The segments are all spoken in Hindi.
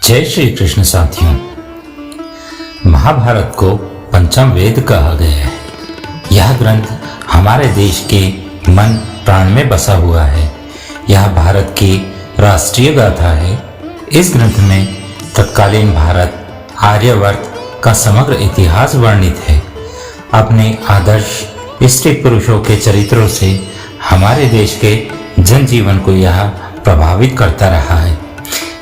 जय श्री कृष्ण साथियों। महाभारत को पंचम वेद कहा गया है। यह ग्रंथ हमारे देश के मन प्राण में बसा हुआ है। यह भारत की राष्ट्रीय गाथा है। इस ग्रंथ में तत्कालीन भारत आर्यवर्त का समग्र इतिहास वर्णित है। अपने आदर्श स्त्री पुरुषों के चरित्रों से हमारे देश के जनजीवन को यह प्रभावित करता रहा है।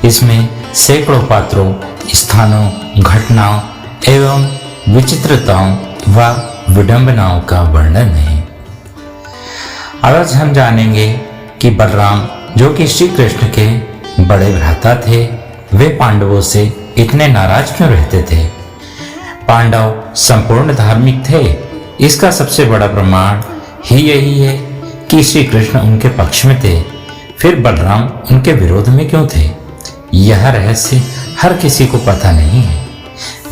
इसमें सैकड़ों पात्रों, स्थानों, घटनाओं एवं विचित्रताओं व विडंबनाओं का वर्णन है। आज हम जानेंगे कि बलराम, जो कि श्री कृष्ण के बड़े भ्राता थे, वे पांडवों से इतने नाराज क्यों रहते थे। पांडव संपूर्ण धार्मिक थे। इसका सबसे बड़ा प्रमाण ही यही है कि श्री कृष्ण उनके पक्ष में थे, फिर बलराम उनके विरोध में क्यों थे। यह रहस्य हर किसी को पता नहीं है।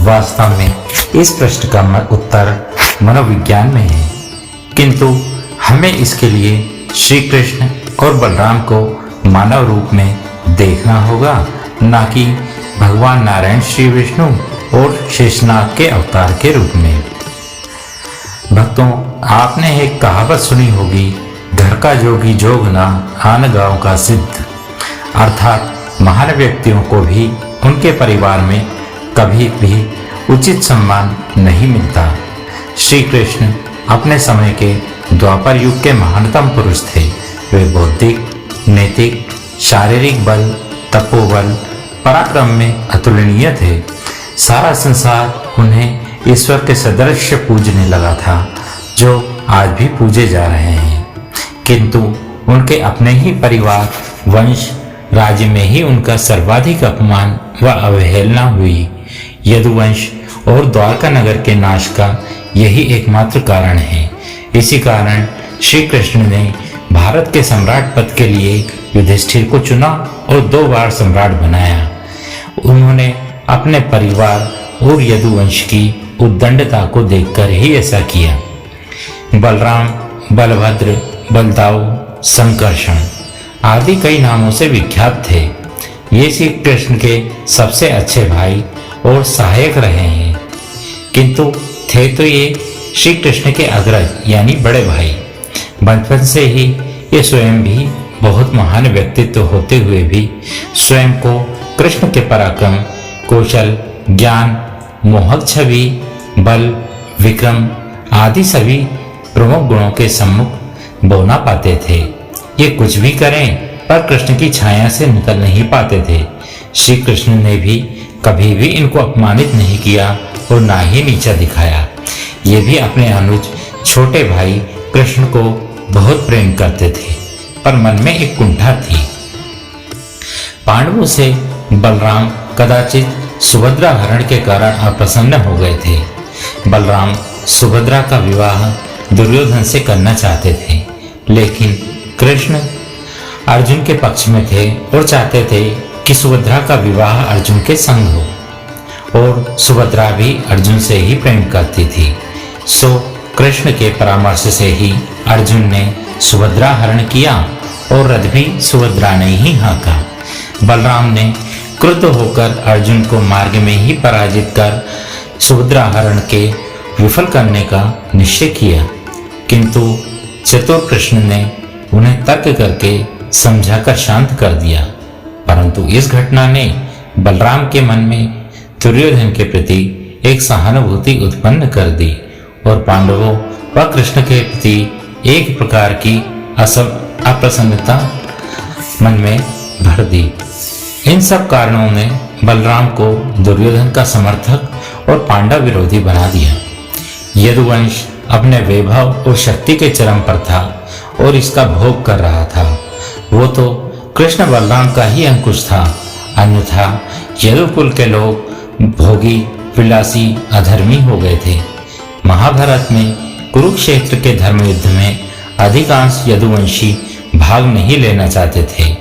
वास्तव में इस प्रश्न का उत्तर मनोविज्ञान में है, किंतु हमें इसके लिए श्री कृष्ण और बलराम को मानव रूप में देखना होगा, न कि भगवान नारायण श्री विष्णु और शेषनाग के अवतार के रूप में। भक्तों, आपने एक कहावत सुनी होगी, घर का जोगी जोग ना, आन गांव का सिद्ध। अर्थात महान व्यक्तियों को भी उनके परिवार में कभी भी उचित सम्मान नहीं मिलता। श्री कृष्ण अपने समय के द्वापर युग के महानतम पुरुष थे। वे बौद्धिक, नैतिक, शारीरिक बल, तपोबल, पराक्रम में अतुलनीय थे। सारा संसार उन्हें ईश्वर के सदृश पूजने लगा था, जो आज भी पूजे जा रहे हैं। किंतु उनके अपने ही परिवार, वंश, राज्य में ही उनका सर्वाधिक अपमान व अवहेलना हुई। यदुवंश और द्वारका नगर के नाश का यही एकमात्र कारण है। इसी कारण श्री कृष्ण ने भारत के सम्राट पद के लिए युधिष्ठिर को चुना और 2 बार सम्राट बनाया। उन्होंने अपने परिवार और यदुवंश की उद्दंडता को देखकर ही ऐसा किया। बलराम, बलभद्र, बलदाऊ, संकर्षण आदि कई नामों से विख्यात थे। ये श्री कृष्ण के सबसे अच्छे भाई और सहायक रहे हैं, किंतु थे तो ये श्री कृष्ण के अग्रज यानी बड़े भाई। बचपन से ही ये स्वयं भी बहुत महान व्यक्तित्व होते हुए भी स्वयं को कृष्ण के पराक्रम, कौशल, ज्ञान, मोहक छवि, बल, विक्रम आदि सभी प्रमुख गुणों के सम्मुख बौना पाते थे। ये कुछ भी करें पर कृष्ण की छाया से निकल नहीं पाते थे। श्री कृष्ण ने भी कभी भी इनको अपमानित नहीं किया और ना ही नीचा दिखाया। ये भी अपने अनुज छोटे भाई कृष्ण को बहुत प्रेम करते थे, पर मन में एक कुंठा थी। पांडवों से बलराम कदाचित सुभद्रा हरण के कारण अप्रसन्न हो गए थे। बलराम सुभद्रा का विवाह दुर्योधन से करना चाहते थे, लेकिन कृष्ण अर्जुन के पक्ष में थे और चाहते थे कि सुभद्रा का विवाह अर्जुन के संग हो, और सुभद्रा भी अर्जुन से ही प्रेम करती थी। सो कृष्ण के परामर्श से ही अर्जुन ने सुभद्रा हरण किया और रथ भी सुभद्रा ने ही हाँका। बलराम ने क्रुद्ध होकर अर्जुन को मार्ग में ही पराजित कर सुभद्रा हरण के विफल करने का निश्चय किया, किंतु चतुर कृष्ण ने उन्हें तर्क करके समझाकर शांत कर दिया। परंतु इस घटना ने बलराम के मन में दुर्योधन के प्रति एक सहानुभूति उत्पन्न कर दी और पांडवों व कृष्ण के प्रति एक प्रकार की अप्रसन्नता मन में भर दी। इन सब कारणों ने बलराम को दुर्योधन का समर्थक और पांडव विरोधी बना दिया। यदुवंश अपने वैभव और शक्ति के चरम पर था और इसका भोग कर रहा था। वो तो कृष्ण बलराम का ही अंकुश था, अन्यथा यदुकुल के लोग भोगी, विलासी, अधर्मी हो गए थे। महाभारत में कुरुक्षेत्र के धर्म युद्ध में अधिकांश यदुवंशी भाग नहीं लेना चाहते थे।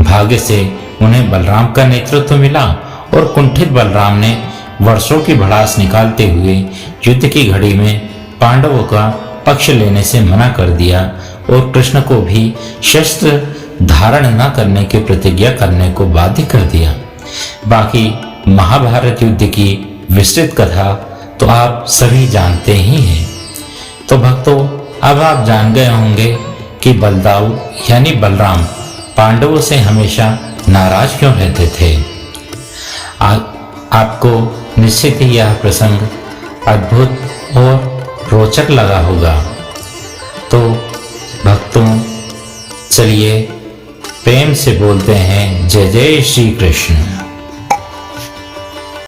भाग्य से उन्हें बलराम का नेतृत्व मिला और कुंठित बलराम ने वर्षों की भड़ास निकालते हुए युद्ध की घड़ी में पांडवों का पक्ष लेने से मना कर दिया और कृष्ण को भी शस्त्र धारण न करने की प्रतिज्ञा करने को बाध्य कर दिया। बाकी महाभारत युद्ध की विस्तृत कथा तो आप सभी जानते ही हैं। तो भक्तों, अब आप जान गए होंगे कि बलदाऊ यानी बलराम पांडवों से हमेशा नाराज क्यों रहते थे। आपको निश्चित ही यह प्रसंग अद्भुत और रोचक लगा होगा। तो भक्तों, चलिए प्रेम से बोलते हैं जय जय श्री कृष्ण।